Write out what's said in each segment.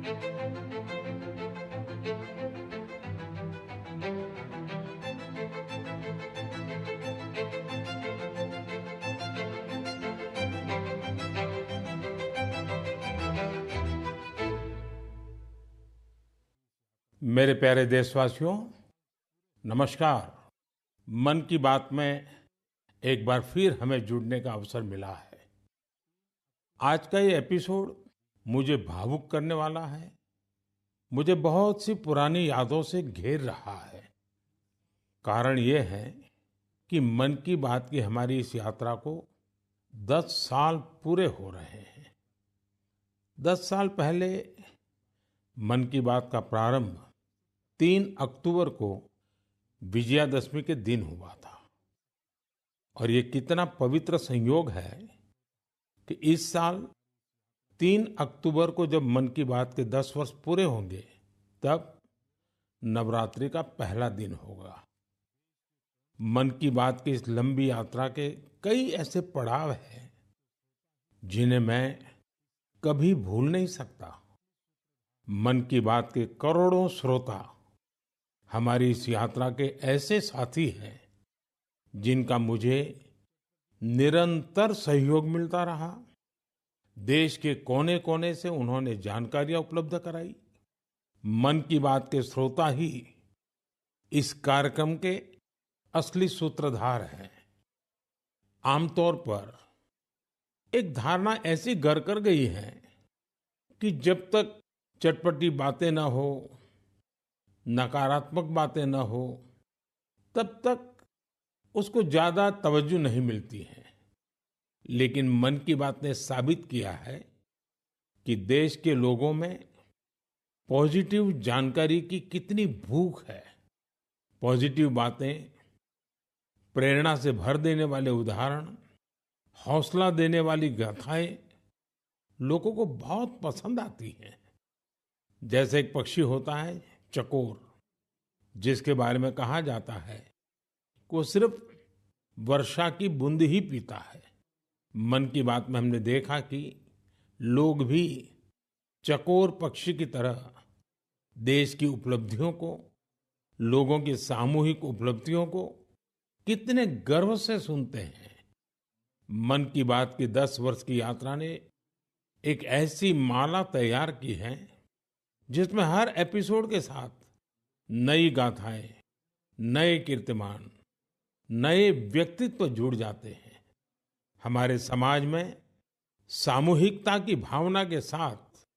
मेरे प्यारे देशवासियों, नमस्कार। मन की बात में एक बार फिर हमें जुड़ने का अवसर मिला है। आज का ये एपिसोड मुझे भावुक करने वाला है। मुझे बहुत सी पुरानी यादों से घेर रहा है। कारण ये है कि मन की बात की हमारी इस यात्रा को 10 साल पूरे हो रहे हैं। 10 साल पहले मन की बात का प्रारंभ 3 अक्टूबर को विजयादशमी के दिन हुआ था। और ये कितना पवित्र संयोग है कि इस साल 3 अक्टूबर को जब मन की बात के 10 वर्ष पूरे होंगे, तब नवरात्रि का पहला दिन होगा। मन की बात की इस लंबी यात्रा के कई ऐसे पड़ाव हैं जिन्हें मैं कभी भूल नहीं सकता। मन की बात के करोड़ों श्रोता हमारी इस यात्रा के ऐसे साथी हैं जिनका मुझे निरंतर सहयोग मिलता रहा। देश के कोने-कोने से उन्होंने जानकारियां उपलब्ध कराई। मन की बात के श्रोता ही इस कार्यक्रम के असली सूत्रधार हैं। आमतौर पर एक धारणा ऐसी घर कर गई है कि जब तक चटपटी बातें ना हो, नकारात्मक बातें ना हो, तब तक उसको ज्यादा तवज्जो नहीं मिलती है। लेकिन मन की बात ने साबित किया है कि देश के लोगों में पॉजिटिव जानकारी की कितनी भूख है। पॉजिटिव बातें, प्रेरणा से भर देने वाले उदाहरण, हौसला देने वाली गाथाएं लोगों को बहुत पसंद आती हैं। जैसे एक पक्षी होता है चकोर, जिसके बारे में कहा जाता है कि वो सिर्फ वर्षा की बूंद ही पीता है। मन की बात में हमने देखा कि लोग भी चकोर पक्षी की तरह देश की उपलब्धियों को, लोगों की सामूहिक उपलब्धियों को कितने गर्व से सुनते हैं। मन की बात की 10 वर्ष की यात्रा ने एक ऐसी माला तैयार की है जिसमें हर एपिसोड के साथ नई गाथाएं, नए कीर्तिमान, नए व्यक्तित्व जुड़ जाते हैं। हमारे समाज में सामूहिकता की भावना के साथ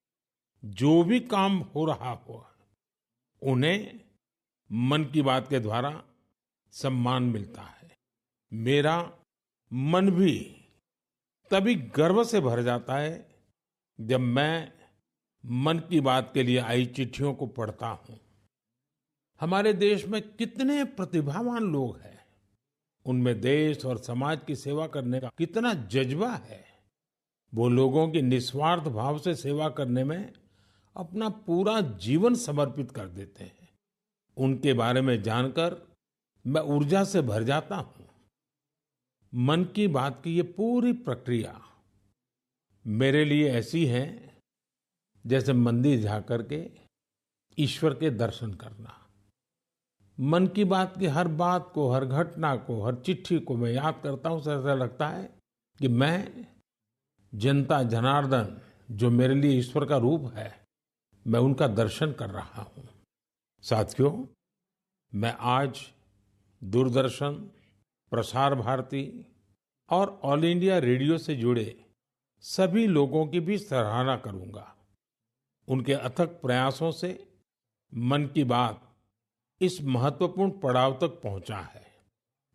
जो भी काम हो रहा हो, उन्हें मन की बात के द्वारा सम्मान मिलता है। मेरा मन भी तभी गर्व से भर जाता है जब मैं मन की बात के लिए आई चिट्ठियों को पढ़ता हूं। हमारे देश में कितने प्रतिभावान लोग हैं। उनमें देश और समाज की सेवा करने का कितना जज्बा है। वो लोगों की निस्वार्थ भाव से सेवा करने में अपना पूरा जीवन समर्पित कर देते हैं। उनके बारे में जानकर मैं ऊर्जा से भर जाता हूं। मन की बात की ये पूरी प्रक्रिया मेरे लिए ऐसी है जैसे मंदिर जाकर के ईश्वर के दर्शन करना। मन की बात की हर बात को, हर घटना को, हर चिट्ठी को मैं याद करता हूं, तो ऐसा लगता है कि मैं जनता जनार्दन, जो मेरे लिए ईश्वर का रूप है, मैं उनका दर्शन कर रहा हूं। साथियों, मैं आज दूरदर्शन, प्रसार भारती और ऑल इंडिया रेडियो से जुड़े सभी लोगों की भी सराहना करूंगा। उनके अथक प्रयासों से मन की बात इस महत्वपूर्ण पड़ाव तक पहुंचा है।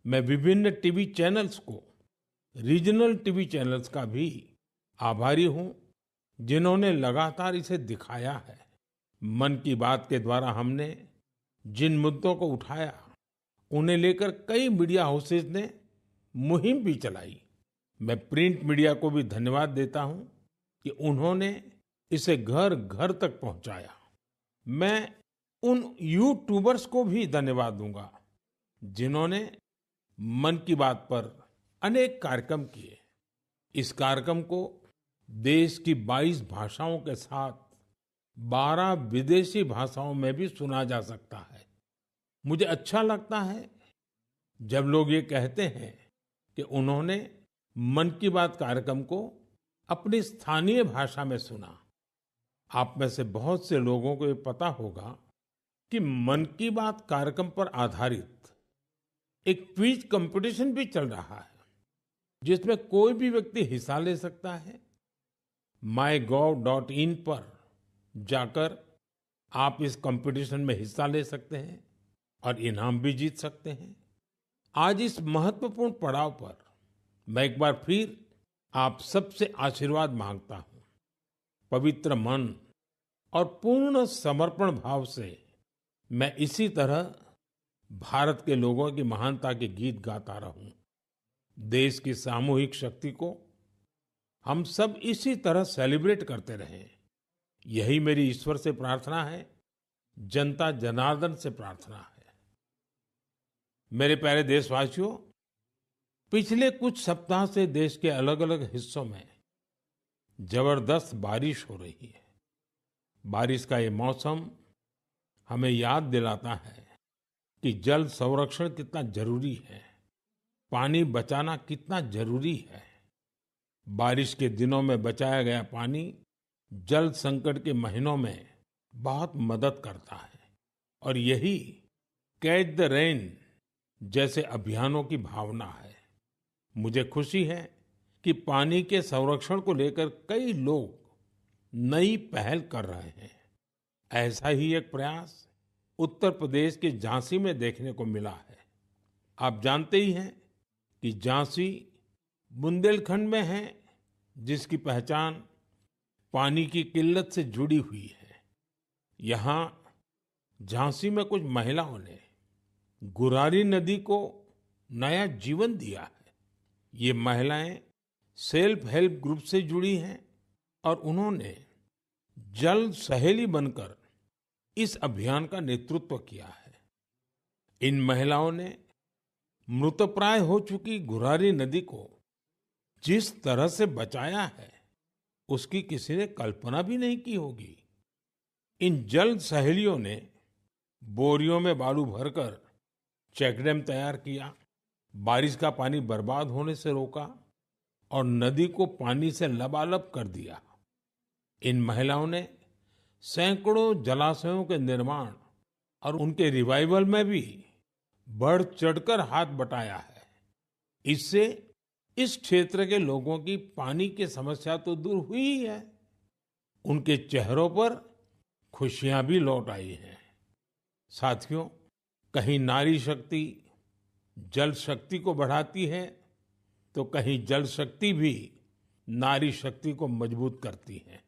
मैं विभिन्न टीवी चैनल्स को, रीजनल टीवी चैनल्स का भी आभारी हूं, जिन्होंने लगातार इसे दिखाया है। मन की बात के द्वारा हमने जिन मुद्दों को उठाया, उन्हें लेकर कई मीडिया हाउसेस ने मुहिम भी चलाई। मैं प्रिंट मीडिया को भी धन्यवाद देता हूं कि उन्होंने इसे घर घर तक पहुंचाया। मैं उन यूट्यूबर्स को भी धन्यवाद दूंगा जिन्होंने मन की बात पर अनेक कार्यक्रम किए। इस कार्यक्रम को देश की 22 भाषाओं के साथ 12 विदेशी भाषाओं में भी सुना जा सकता है। मुझे अच्छा लगता है जब लोग ये कहते हैं कि उन्होंने मन की बात कार्यक्रम को अपनी स्थानीय भाषा में सुना। आप में से बहुत से लोगों को ये पता होगा कि मन की बात कार्यक्रम पर आधारित एक क्विज कंपटीशन भी चल रहा है, जिसमें कोई भी व्यक्ति हिस्सा ले सकता है। mygov.in पर जाकर आप इस कंपटीशन में हिस्सा ले सकते हैं और इनाम भी जीत सकते हैं। आज इस महत्वपूर्ण पड़ाव पर मैं एक बार फिर आप सबसे आशीर्वाद मांगता हूं। पवित्र मन और पूर्ण समर्पण भाव से मैं इसी तरह भारत के लोगों की महानता के गीत गाता रहूं। देश की सामूहिक शक्ति को हम सब इसी तरह सेलिब्रेट करते रहें, यही मेरी ईश्वर से प्रार्थना है, जनता जनार्दन से प्रार्थना है। मेरे प्यारे देशवासियों, पिछले कुछ सप्ताह से देश के अलग अलग हिस्सों में जबरदस्त बारिश हो रही है। बारिश का ये मौसम हमें याद दिलाता है कि जल संरक्षण कितना जरूरी है, पानी बचाना कितना जरूरी है। बारिश के दिनों में बचाया गया पानी जल संकट के महीनों में बहुत मदद करता है और यही कैच द रेन जैसे अभियानों की भावना है। मुझे खुशी है कि पानी के संरक्षण को लेकर कई लोग नई पहल कर रहे हैं। ऐसा ही एक प्रयास उत्तर प्रदेश के झांसी में देखने को मिला है। आप जानते ही हैं कि झांसी बुंदेलखंड में है, जिसकी पहचान पानी की किल्लत से जुड़ी हुई है। यहाँ झांसी में कुछ महिलाओं ने गुरारी नदी को नया जीवन दिया है। ये महिलाएं सेल्फ हेल्प ग्रुप से जुड़ी हैं और उन्होंने जल सहेली बनकर इस अभियान का नेतृत्व किया है। इन महिलाओं ने मृतप्राय हो चुकी गुरारी नदी को जिस तरह से बचाया है, उसकी किसी ने कल्पना भी नहीं की होगी। इन जल सहेलियों ने बोरियों में बालू भरकर चेक डैम तैयार किया, बारिश का पानी बर्बाद होने से रोका और नदी को पानी से लबालब कर दिया। इन महिलाओं ने सैकड़ों जलाशयों के निर्माण और उनके रिवाइवल में भी बढ़ चढ़कर हाथ बटाया है। इससे इस क्षेत्र के लोगों की पानी की समस्या तो दूर हुई ही है, उनके चेहरों पर खुशियां भी लौट आई हैं। साथियों, कहीं नारी शक्ति जल शक्ति को बढ़ाती है, तो कहीं जल शक्ति भी नारी शक्ति को मजबूत करती है।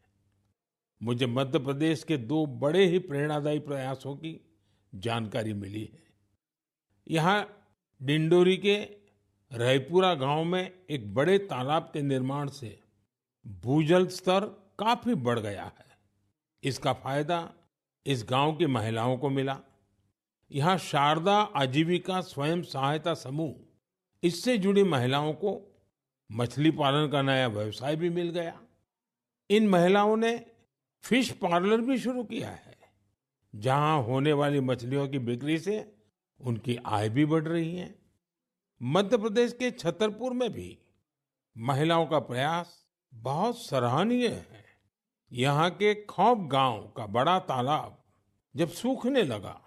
मुझे मध्य प्रदेश के 2 बड़े ही प्रेरणादायी प्रयासों की जानकारी मिली है। यहाँ डिंडोरी के रायपुरा गांव में एक बड़े तालाब के निर्माण से भूजल स्तर काफी बढ़ गया है। इसका फायदा इस गांव की महिलाओं को मिला। यहाँ शारदा आजीविका स्वयं सहायता समूह, इससे जुड़ी महिलाओं को मछली पालन का नया व्यवसाय भी मिल गया। इन महिलाओं ने फिश पार्लर भी शुरू किया है, जहां होने वाली मछलियों की बिक्री से उनकी आय भी बढ़ रही है। मध्य प्रदेश के छतरपुर में भी महिलाओं का प्रयास बहुत सराहनीय है। यहाँ के खौब गांव का बड़ा तालाब जब सूखने लगा,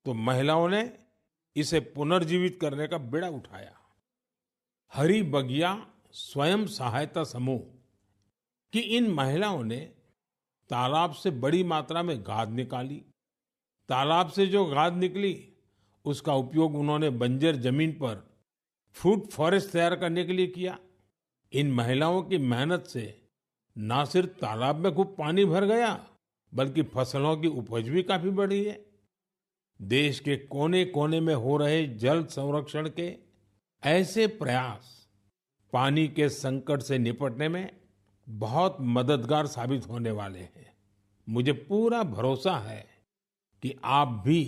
तो महिलाओं ने इसे पुनर्जीवित करने का बीड़ा उठाया। हरी बगिया स्वयं सहायता समूह की इन महिलाओं ने तालाब से बड़ी मात्रा में गाद निकाली। तालाब से जो गाद निकली, उसका उपयोग उन्होंने बंजर जमीन पर फूड फॉरेस्ट तैयार करने के लिए किया। इन महिलाओं की मेहनत से न सिर्फ तालाब में खूब पानी भर गया, बल्कि फसलों की उपज भी काफी बढ़ी है। देश के कोने कोने में हो रहे जल संरक्षण के ऐसे प्रयास पानी के संकट से निपटने में बहुत मददगार साबित होने वाले हैं। मुझे पूरा भरोसा है कि आप भी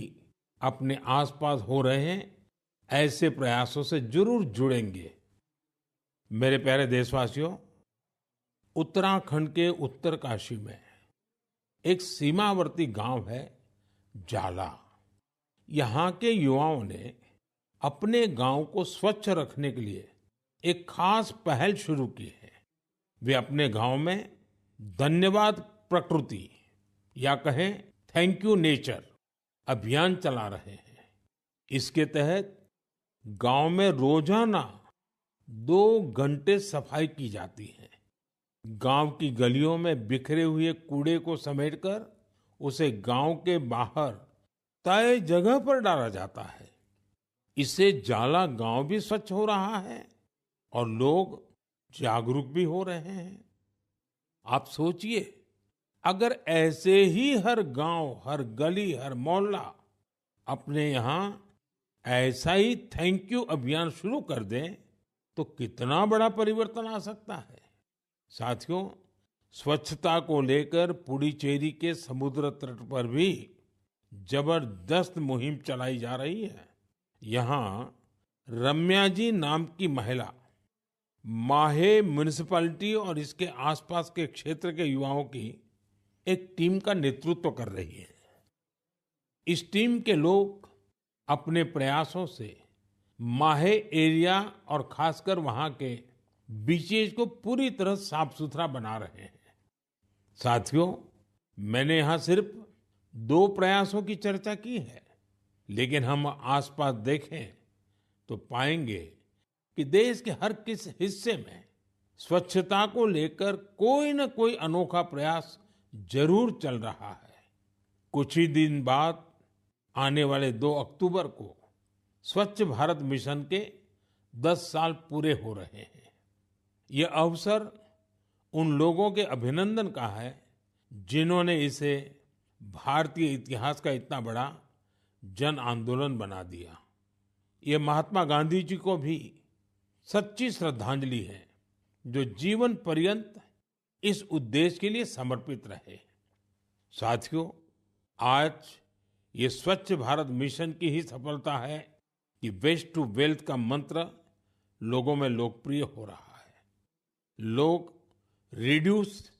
अपने आसपास हो रहे हैं ऐसे प्रयासों से जरूर जुड़ेंगे। मेरे प्यारे देशवासियों, उत्तराखंड के उत्तरकाशी में एक सीमावर्ती गांव है जाला। यहाँ के युवाओं ने अपने गांव को स्वच्छ रखने के लिए एक खास पहल शुरू की है। वे अपने गांव में धन्यवाद प्रकृति या कहें थैंक यू नेचर अभियान चला रहे हैं। इसके तहत गांव में रोजाना 2 घंटे सफाई की जाती है। गांव की गलियों में बिखरे हुए कूड़े को समेटकर उसे गांव के बाहर तय जगह पर डाला जाता है। इससे जाला गांव भी स्वच्छ हो रहा है और लोग जागरूक भी हो रहे हैं। आप सोचिए, अगर ऐसे ही हर गांव, हर गली, हर मोहल्ला अपने यहाँ ऐसा ही थैंक यू अभियान शुरू कर दें तो कितना बड़ा परिवर्तन आ सकता है। साथियों, स्वच्छता को लेकर पुडुचेरी के समुद्र तट पर भी जबरदस्त मुहिम चलाई जा रही है। यहाँ रम्या जी नाम की महिला माहे म्युनिसिपैलिटी और इसके आसपास के क्षेत्र के युवाओं की एक टीम का नेतृत्व कर रही है। इस टीम के लोग अपने प्रयासों से माहे एरिया और खासकर वहां के बीचेस को पूरी तरह साफ सुथरा बना रहे हैं। साथियों, मैंने यहाँ सिर्फ 2 प्रयासों की चर्चा की है, लेकिन हम आसपास देखें तो पाएंगे कि देश के हर किस हिस्से में स्वच्छता को लेकर कोई न कोई अनोखा प्रयास जरूर चल रहा है। कुछ ही दिन बाद आने वाले 2 अक्टूबर को स्वच्छ भारत मिशन के 10 साल पूरे हो रहे हैं। ये अवसर उन लोगों के अभिनंदन का है जिन्होंने इसे भारतीय इतिहास का इतना बड़ा जन आंदोलन बना दिया। ये महात्मा गांधी जी को भी सच्ची श्रद्धांजलि है, जो जीवन पर्यंत इस उद्देश्य के लिए समर्पित रहे। साथियों, आज ये स्वच्छ भारत मिशन की ही सफलता है कि वेस्ट टू वेल्थ का मंत्र लोगों में लोकप्रिय हो रहा है। लोग रिड्यूस,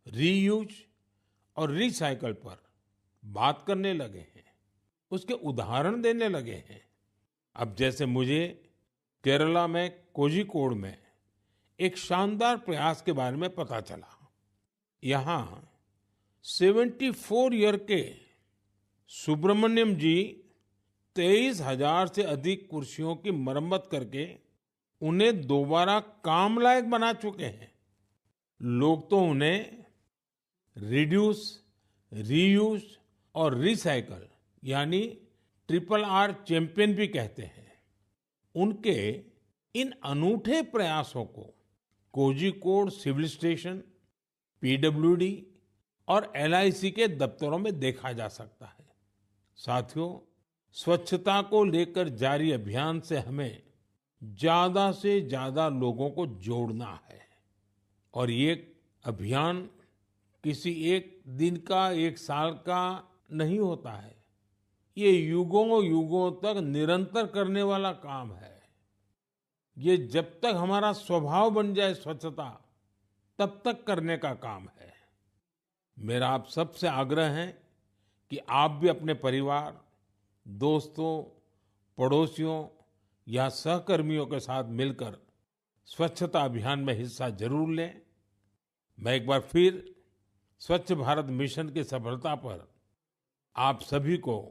रीयूज और रिसाइकल पर बात करने लगे हैं, उसके उदाहरण देने लगे हैं। अब जैसे मुझे केरला में कोझिकोड में एक शानदार प्रयास के बारे में पता चला। यहाँ 74 ईयर के सुब्रमण्यम जी 23,000 से अधिक कुर्सियों की मरम्मत करके उन्हें दोबारा काम लायक बना चुके हैं। लोग तो उन्हें रिड्यूस, रीयूज और रिसाइकल यानी RRR चैंपियन भी कहते हैं। उनके इन अनूठे प्रयासों को कोझिकोड सिविल स्टेशन, PWD और LIC के दफ्तरों में देखा जा सकता है। साथियों, स्वच्छता को लेकर जारी अभियान से हमें ज्यादा से ज्यादा लोगों को जोड़ना है। और ये अभियान किसी एक दिन का, एक साल का नहीं होता है। ये युगों युगों तक निरंतर करने वाला काम है। ये जब तक हमारा स्वभाव बन जाए स्वच्छता, तब तक करने का काम है। मेरा आप सबसे आग्रह है कि आप भी अपने परिवार, दोस्तों, पड़ोसियों या सहकर्मियों के साथ मिलकर स्वच्छता अभियान में हिस्सा जरूर लें। मैं एक बार फिर स्वच्छ भारत मिशन की सफलता पर आप सभी को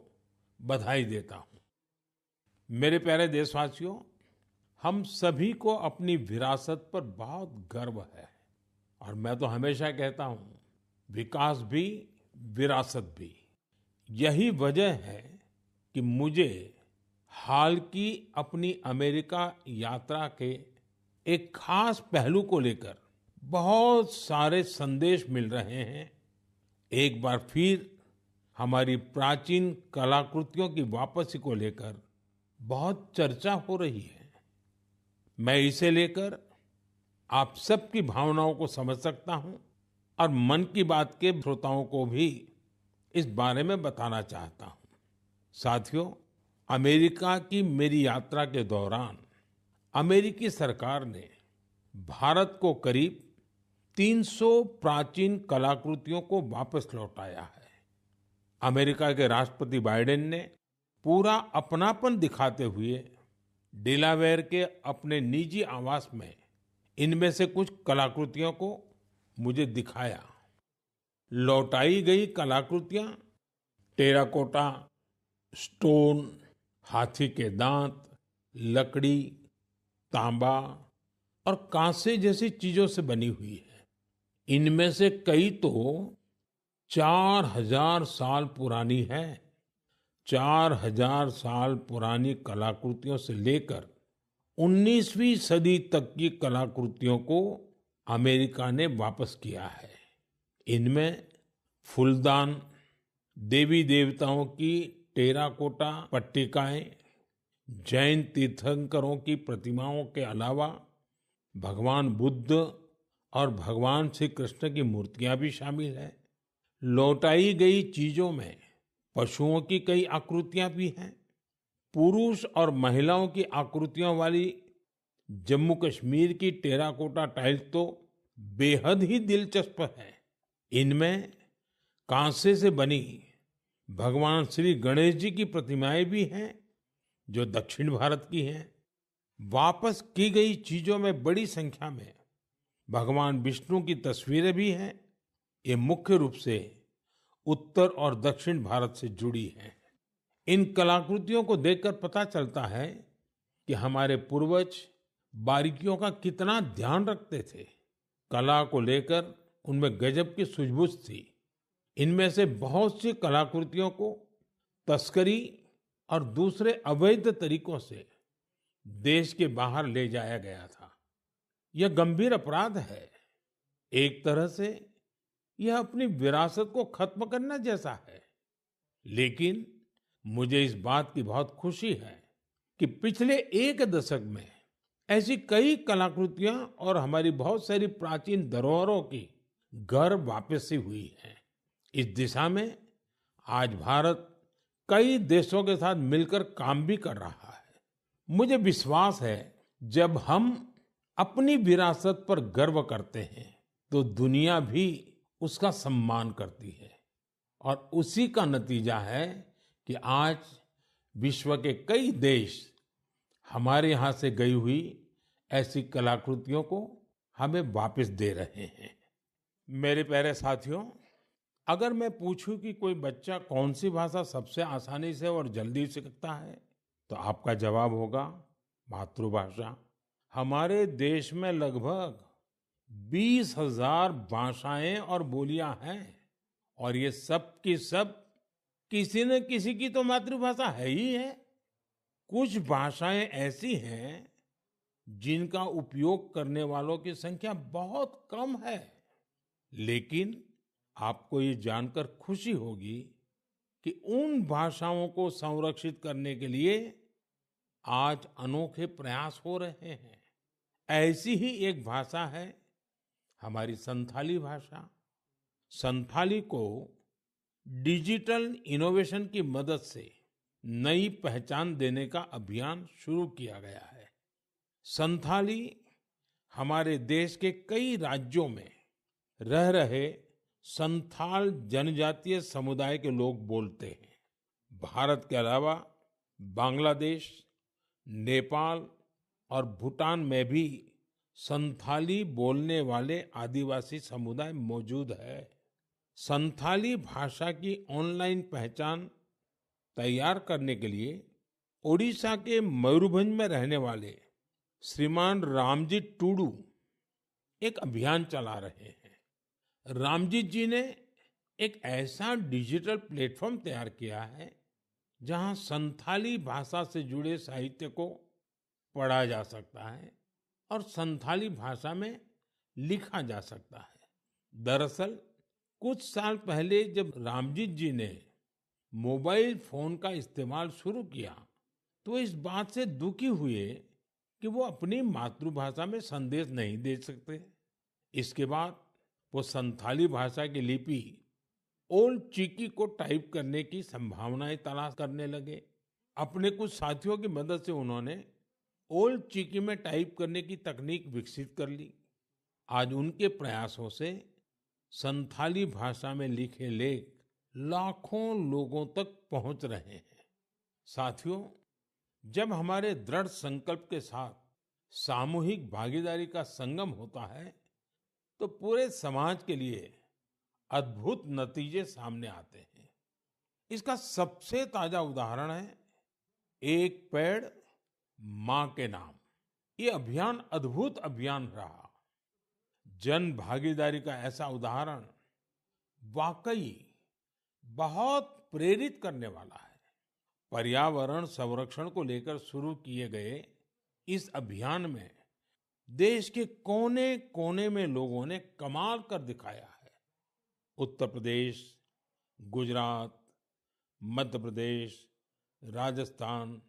बधाई देता हूं। मेरे प्यारे देशवासियों, हम सभी को अपनी विरासत पर बहुत गर्व है और मैं तो हमेशा कहता हूं, विकास भी, विरासत भी। यही वजह है कि मुझे हाल की अपनी अमेरिका यात्रा के एक खास पहलू को लेकर बहुत सारे संदेश मिल रहे हैं। एक बार फिर हमारी प्राचीन कलाकृतियों की वापसी को लेकर बहुत चर्चा हो रही है। मैं इसे लेकर आप सबकी भावनाओं को समझ सकता हूं और मन की बात के श्रोताओं को भी इस बारे में बताना चाहता हूं। साथियों, अमेरिका की मेरी यात्रा के दौरान अमेरिकी सरकार ने भारत को करीब 300 प्राचीन कलाकृतियों को वापस लौटाया है। अमेरिका के राष्ट्रपति बाइडेन ने पूरा अपनापन दिखाते हुए डेलावेयर के अपने निजी आवास में इनमें से कुछ कलाकृतियों को मुझे दिखाया। लौटाई गई कलाकृतियां टेराकोटा, स्टोन, हाथी के दांत, लकड़ी, तांबा और कांसे जैसी चीजों से बनी हुई है। इनमें से कई तो 4000 साल पुरानी है। 4000 साल पुरानी कलाकृतियों से लेकर 19वीं सदी तक की कलाकृतियों को अमेरिका ने वापस किया है। इनमें फूलदान, देवी देवताओं की टेराकोटा पट्टिकाएं, जैन तीर्थंकरों की प्रतिमाओं के अलावा भगवान बुद्ध और भगवान श्री कृष्ण की मूर्तियां भी शामिल है। लौटाई गई चीजों में पशुओं की कई आकृतियां भी हैं। पुरुष और महिलाओं की आकृतियों वाली जम्मू कश्मीर की टेराकोटा टाइल्स तो बेहद ही दिलचस्प है। इनमें कांसे से बनी भगवान श्री गणेश जी की प्रतिमाएं भी हैं, जो दक्षिण भारत की हैं। वापस की गई चीजों में बड़ी संख्या में भगवान विष्णु की तस्वीरें भी हैं। ये मुख्य रूप से उत्तर और दक्षिण भारत से जुड़ी हैं। इन कलाकृतियों को देखकर पता चलता है कि हमारे पूर्वज बारीकियों का कितना ध्यान रखते थे। कला को लेकर उनमें गजब की सूझबूझ थी। इनमें से बहुत सी कलाकृतियों को तस्करी और दूसरे अवैध तरीकों से देश के बाहर ले जाया गया था। यह गंभीर अपराध है। एक तरह से यह अपनी विरासत को खत्म करना जैसा है। लेकिन मुझे इस बात की बहुत खुशी है कि पिछले एक दशक में ऐसी कई कलाकृतियां और हमारी बहुत सारी प्राचीन धरोहरों की घर वापसी हुई है। इस दिशा में आज भारत कई देशों के साथ मिलकर काम भी कर रहा है। मुझे विश्वास है, जब हम अपनी विरासत पर गर्व करते हैं तो दुनिया भी उसका सम्मान करती है। और उसी का नतीजा है कि आज विश्व के कई देश हमारे यहाँ से गई हुई ऐसी कलाकृतियों को हमें वापस दे रहे हैं। मेरे प्यारे साथियों, अगर मैं पूछूं कि कोई बच्चा कौन सी भाषा सबसे आसानी से और जल्दी सीखता है, तो आपका जवाब होगा मातृभाषा। हमारे देश में लगभग 20,000 भाषाएं और बोलियां हैं और ये सब की सब किसी न किसी की तो मातृभाषा है ही है। कुछ भाषाएं ऐसी हैं जिनका उपयोग करने वालों की संख्या बहुत कम है। लेकिन आपको ये जानकर खुशी होगी कि उन भाषाओं को संरक्षित करने के लिए आज अनोखे प्रयास हो रहे हैं। ऐसी ही एक भाषा है हमारी संथाली भाषा। संथाली को डिजिटल इनोवेशन की मदद से नई पहचान देने का अभियान शुरू किया गया है। संथाली हमारे देश के कई राज्यों में रह रहे संथाल जनजातीय समुदाय के लोग बोलते हैं। भारत के अलावा बांग्लादेश, नेपाल और भूटान में भी संथाली बोलने वाले आदिवासी समुदाय मौजूद है। संथाली भाषा की ऑनलाइन पहचान तैयार करने के लिए ओडिशा के मयूरभंज में रहने वाले श्रीमान रामजी टूडू एक अभियान चला रहे हैं। रामजीत जी ने एक ऐसा डिजिटल प्लेटफॉर्म तैयार किया है जहां संथाली भाषा से जुड़े साहित्य को पढ़ा जा सकता है और संथाली भाषा में लिखा जा सकता है। दरअसल कुछ साल पहले जब रामजीत जी ने मोबाइल फोन का इस्तेमाल शुरू किया तो इस बात से दुखी हुए कि वो अपनी मातृभाषा में संदेश नहीं दे सकते। इसके बाद वो संथाली भाषा की लिपि ओल्ड चिकी को टाइप करने की संभावनाएं तलाश करने लगे। अपने कुछ साथियों की मदद से उन्होंने ओल्ड चिकी में टाइप करने की तकनीक विकसित कर ली। आज उनके प्रयासों से संथाली भाषा में लिखे लेख लाखों लोगों तक पहुंच रहे हैं। साथियों, जब हमारे दृढ़ संकल्प के साथ सामूहिक भागीदारी का संगम होता है, तो पूरे समाज के लिए अद्भुत नतीजे सामने आते हैं। इसका सबसे ताजा उदाहरण है एक पेड़ मां के नाम। ये अभियान अद्भुत अभियान रहा। जन भागीदारी का ऐसा उदाहरण वाकई बहुत प्रेरित करने वाला है। पर्यावरण संरक्षण को लेकर शुरू किए गए इस अभियान में देश के कोने-कोने में लोगों ने कमाल कर दिखाया है। उत्तर प्रदेश, गुजरात, मध्य प्रदेश, राजस्थान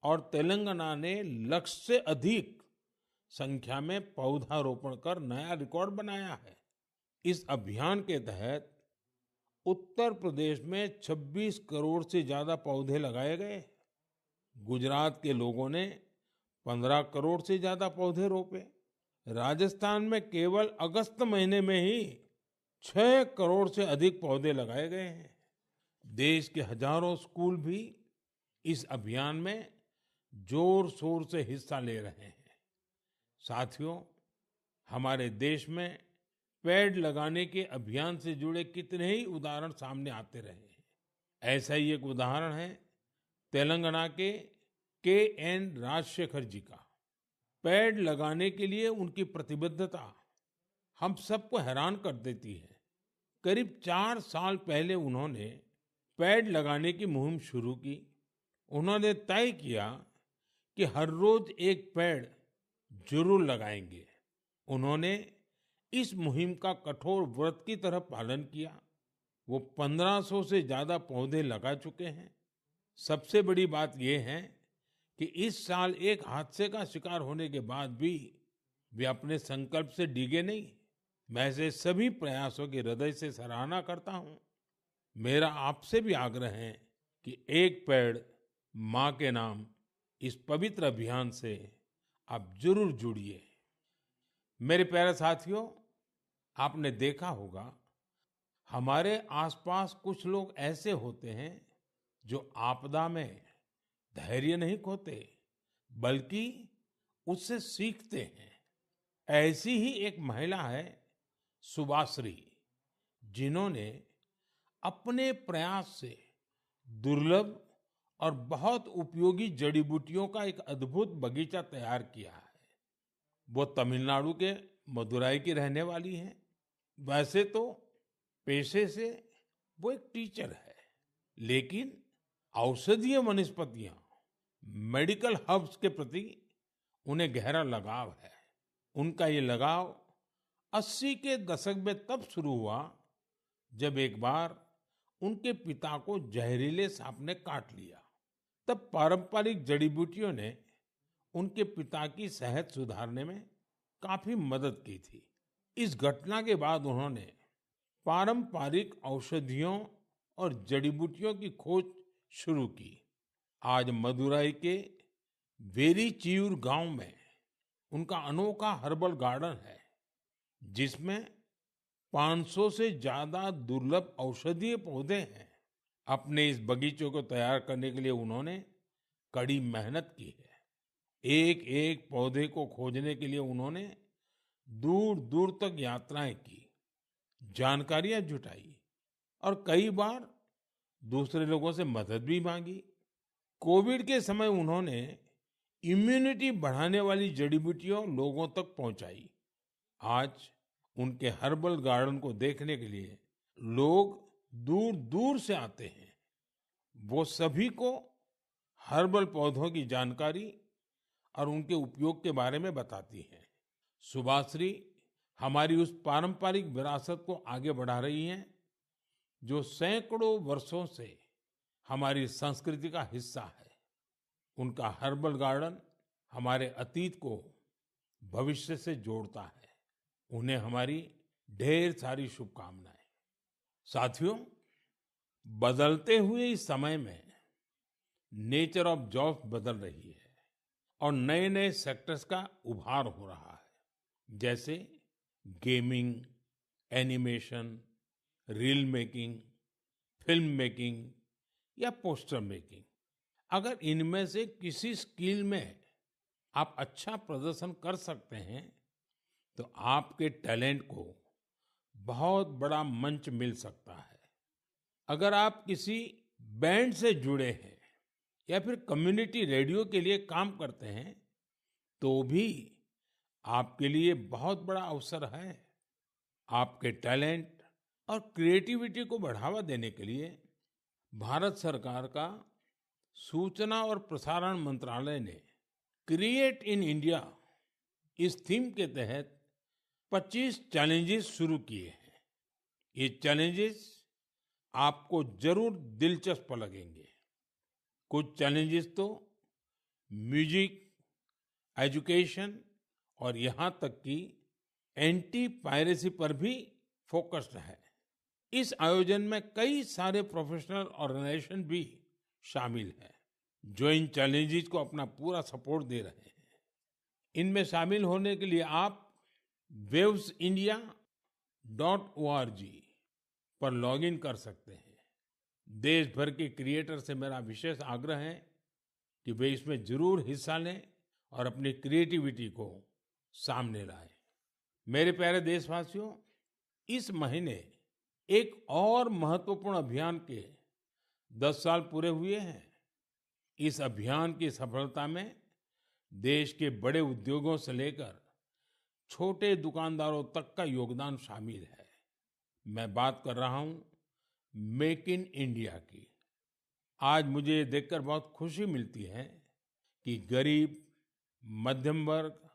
और तेलंगाना ने लक्ष्य से अधिक संख्या में पौधारोपण कर नया रिकॉर्ड बनाया है। इस अभियान के तहत उत्तर प्रदेश में 26 करोड़ से ज्यादा पौधे लगाए गए। गुजरात के लोगों ने 15 करोड़ से ज्यादा पौधे रोपे। राजस्थान में केवल अगस्त महीने में ही 6 करोड़ से अधिक पौधे लगाए गए हैं। देश के हजारों स्कूल भी इस अभियान में जोर शोर से हिस्सा ले रहे हैं। साथियों, हमारे देश में पेड़ लगाने के अभियान से जुड़े कितने ही उदाहरण सामने आते रहे हैं। ऐसा ही एक उदाहरण है तेलंगाना के एन राजशेखर जी का। पेड़ लगाने के लिए उनकी प्रतिबद्धता हम सबको हैरान कर देती है। करीब 4 साल पहले उन्होंने पेड़ लगाने की मुहिम शुरू की। उन्होंने तय किया कि हर रोज एक पेड़ जरूर लगाएंगे। उन्होंने इस मुहिम का कठोर व्रत की तरह पालन किया। वो 1500 से ज्यादा पौधे लगा चुके हैं। सबसे बड़ी बात यह है कि इस साल एक हादसे का शिकार होने के बाद भी वे अपने संकल्प से डिगे नहीं। मैं ऐसे सभी प्रयासों की हृदय से सराहना करता हूं। मेरा आपसे भी आग्रह है कि एक पेड़ मां के नाम इस पवित्र अभियान से आप जरूर जुड़िए। मेरे प्यारे साथियों, आपने देखा होगा हमारे आसपास कुछ लोग ऐसे होते हैं जो आपदा में धैर्य नहीं खोते बल्कि उससे सीखते हैं। ऐसी ही एक महिला है सुभाश्री, जिन्होंने अपने प्रयास से दुर्लभ और बहुत उपयोगी जड़ी बूटियों का एक अद्भुत बगीचा तैयार किया है। वो तमिलनाडु के मदुराई की रहने वाली हैं। वैसे तो पेशे से वो एक टीचर है, लेकिन औषधीय वनस्पतियां, मेडिकल हर्ब्स के प्रति उन्हें गहरा लगाव है। उनका ये लगाव 80 के दशक में तब शुरू हुआ जब एक बार उनके पिता को जहरीले सांप ने काट लिया। तब पारंपरिक जड़ी बूटियों ने उनके पिता की सेहत सुधारने में काफी मदद की थी। इस घटना के बाद उन्होंने पारंपरिक औषधियों और जड़ी बूटियों की खोज शुरू की। आज मदुराई के वेरीचियूर गांव में उनका अनोखा हर्बल गार्डन है, जिसमें 500 से ज्यादा दुर्लभ औषधीय पौधे हैं। अपने इस बगीचे को तैयार करने के लिए उन्होंने कड़ी मेहनत की है। एक एक पौधे को खोजने के लिए उन्होंने दूर दूर तक यात्राएं की, जानकारियां जुटाई और कई बार दूसरे लोगों से मदद भी मांगी। कोविड के समय उन्होंने इम्यूनिटी बढ़ाने वाली जड़ी बूटियां लोगों तक पहुंचाई। आज उनके हर्बल गार्डन को देखने के लिए लोग दूर दूर से आते हैं। वो सभी को हर्बल पौधों की जानकारी और उनके उपयोग के बारे में बताती हैं। सुभाश्री हमारी उस पारंपरिक विरासत को आगे बढ़ा रही हैं जो सैकड़ों वर्षों से हमारी संस्कृति का हिस्सा है। उनका हर्बल गार्डन हमारे अतीत को भविष्य से जोड़ता है। उन्हें हमारी ढेर सारी शुभकामनाएं। साथियों, बदलते हुए इस समय में नेचर ऑफ जॉब्स बदल रही है और नए नए सेक्टर्स का उभार हो रहा है। जैसे gaming, animation, reel making, film making या पोस्टर मेकिंग। अगर इनमें से किसी स्किल में आप अच्छा प्रदर्शन कर सकते हैं, तो आपके टैलेंट को बहुत बड़ा मंच मिल सकता है। अगर आप किसी बैंड से जुड़े हैं या फिर कम्युनिटी रेडियो के लिए काम करते हैं, तो भी आपके लिए बहुत बड़ा अवसर है। आपके टैलेंट और क्रिएटिविटी को बढ़ावा देने के लिए भारत सरकार का सूचना और प्रसारण मंत्रालय ने क्रिएट इन इंडिया इस थीम के तहत 25 चैलेंजेस शुरू किए हैं। ये चैलेंजेस आपको जरूर दिलचस्प लगेंगे। कुछ चैलेंजेस तो म्यूजिक, एजुकेशन और यहाँ तक कि एंटी पायरेसी पर भी फोकस्ड है। इस आयोजन में कई सारे प्रोफेशनल ऑर्गेनाइजेशन भी शामिल हैं, जो इन चैलेंजेस को अपना पूरा सपोर्ट दे रहे हैं। इनमें शामिल होने के लिए आप wavesindia.org पर लॉगिन कर सकते हैं। देश भर के क्रिएटर से मेरा विशेष आग्रह है कि वे इसमें जरूर हिस्सा लें और अपनी क्रिएटिविटी को सामने लाएं। मेरे प्यारे देशवासियों, इस महीने एक और महत्वपूर्ण अभियान के 10 साल पूरे हुए हैं। इस अभियान की सफलता में देश के बड़े उद्योगों से लेकर छोटे दुकानदारों तक का योगदान शामिल है। मैं बात कर रहा हूं मेक इन इंडिया की। आज मुझे ये देखकर बहुत खुशी मिलती है कि गरीब, मध्यम वर्ग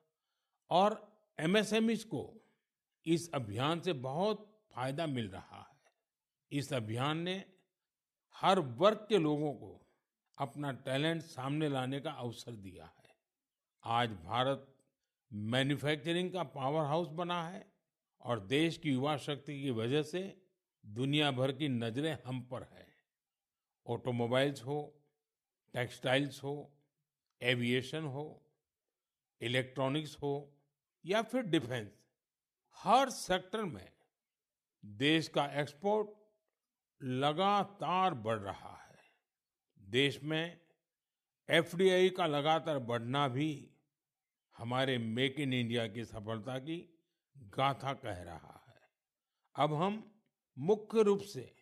और एमएसएमईज को इस अभियान से बहुत फायदा मिल रहा है। इस अभियान ने हर वर्ग के लोगों को अपना टैलेंट सामने लाने का अवसर दिया है। आज भारत मैन्युफैक्चरिंग का पावर हाउस बना है और देश की युवा शक्ति की वजह से दुनिया भर की नजरें हम पर है। ऑटोमोबाइल्स हो, टेक्सटाइल्स हो, एविएशन हो, इलेक्ट्रॉनिक्स हो या फिर डिफेंस, हर सेक्टर में देश का एक्सपोर्ट लगातार बढ़ रहा है। देश में एफडीआई का लगातार बढ़ना भी हमारे मेक इन इंडिया की सफलता की गाथा कह रहा है। अब हम मुख्य रूप से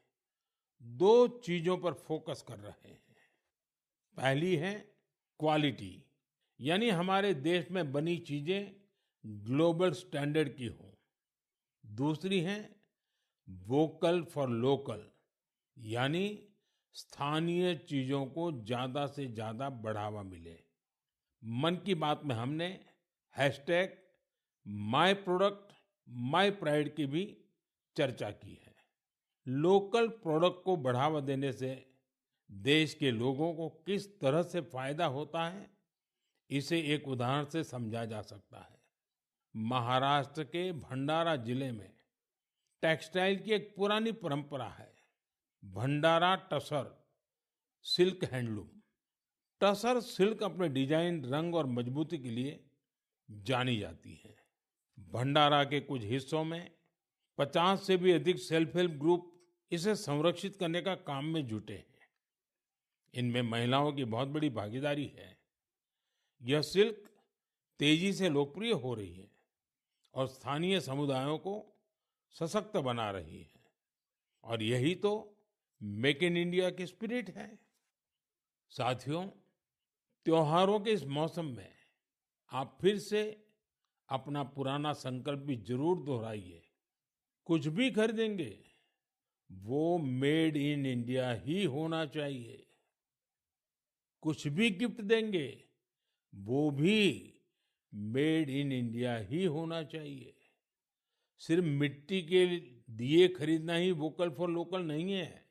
दो चीजों पर फोकस कर रहे हैं। पहली है क्वालिटी, यानी हमारे देश में बनी चीजें ग्लोबल स्टैंडर्ड की हो। दूसरी है वोकल फॉर लोकल, यानी स्थानीय चीजों को ज्यादा से ज्यादा बढ़ावा मिले। मन की बात में हमने hashtag my product my pride की भी चर्चा की है। लोकल प्रोडक्ट को बढ़ावा देने से देश के लोगों को किस तरह से फायदा होता है, इसे एक उदाहरण से समझा जा सकता है। महाराष्ट्र के भंडारा जिले में टेक्सटाइल की एक पुरानी परंपरा है, Bhandara tussar silk handloom. Tussar silk अपने डिजाइन, रंग और मजबूती के लिए जानी जाती है। भंडारा के कुछ हिस्सों में 50 से भी अधिक सेल्फ हेल्प ग्रुप इसे संरक्षित करने का काम में जुटे हैं। इनमें महिलाओं की बहुत बड़ी भागीदारी है। यह सिल्क तेजी से लोकप्रिय हो रही है और स्थानीय समुदायों को सशक्त बना रही है। और यही तो मेक इन इंडिया की स्पिरिट है। साथियों, त्योहारों के इस मौसम में आप फिर से अपना पुराना संकल्प भी जरूर दोहराइए। कुछ भी खरीदेंगे, वो मेड इन इंडिया ही होना चाहिए। कुछ भी गिफ्ट देंगे, वो भी मेड इन इंडिया ही होना चाहिए। सिर्फ मिट्टी के दिए खरीदना ही वोकल फॉर लोकल नहीं है।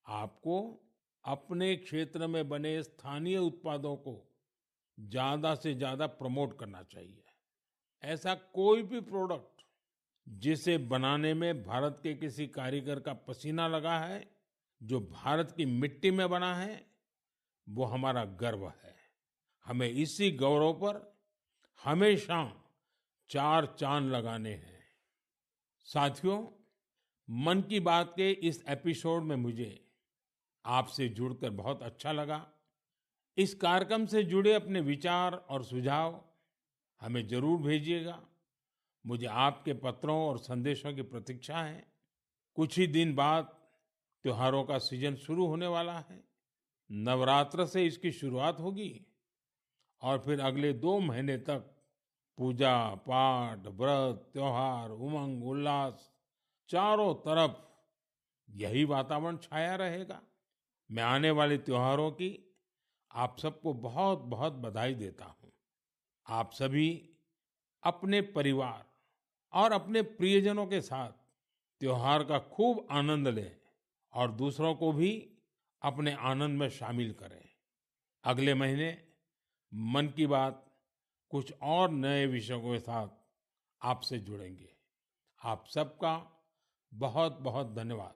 आपको अपने क्षेत्र में बने स्थानीय उत्पादों को ज्यादा से ज्यादा प्रमोट करना चाहिए। ऐसा कोई भी प्रोडक्ट जिसे बनाने में भारत के किसी कारीगर का पसीना लगा है, जो भारत की मिट्टी में बना है, वो हमारा गर्व है। हमें इसी गौरव पर हमेशा चार चांद लगाने हैं। साथियों, मन की बात के इस एपिसोड में मुझे आपसे जुड़कर बहुत अच्छा लगा। इस कार्यक्रम से जुड़े अपने विचार और सुझाव हमें जरूर भेजिएगा। मुझे आपके पत्रों और संदेशों की प्रतीक्षा है। कुछ ही दिन बाद त्योहारों का सीजन शुरू होने वाला है। नवरात्र से इसकी शुरुआत होगी और फिर अगले 2 महीने तक पूजा पाठ, व्रत, त्योहार, उमंग उल्लास, चारों तरफ यही वातावरण छाया रहेगा। मैं आने वाले त्योहारों की आप सबको बहुत बहुत बधाई देता हूँ। आप सभी अपने परिवार और अपने प्रियजनों के साथ त्योहार का खूब आनंद लें और दूसरों को भी अपने आनंद में शामिल करें। अगले महीने मन की बात कुछ और नए विषयों के साथ आपसे जुड़ेंगे। आप सबका बहुत बहुत धन्यवाद।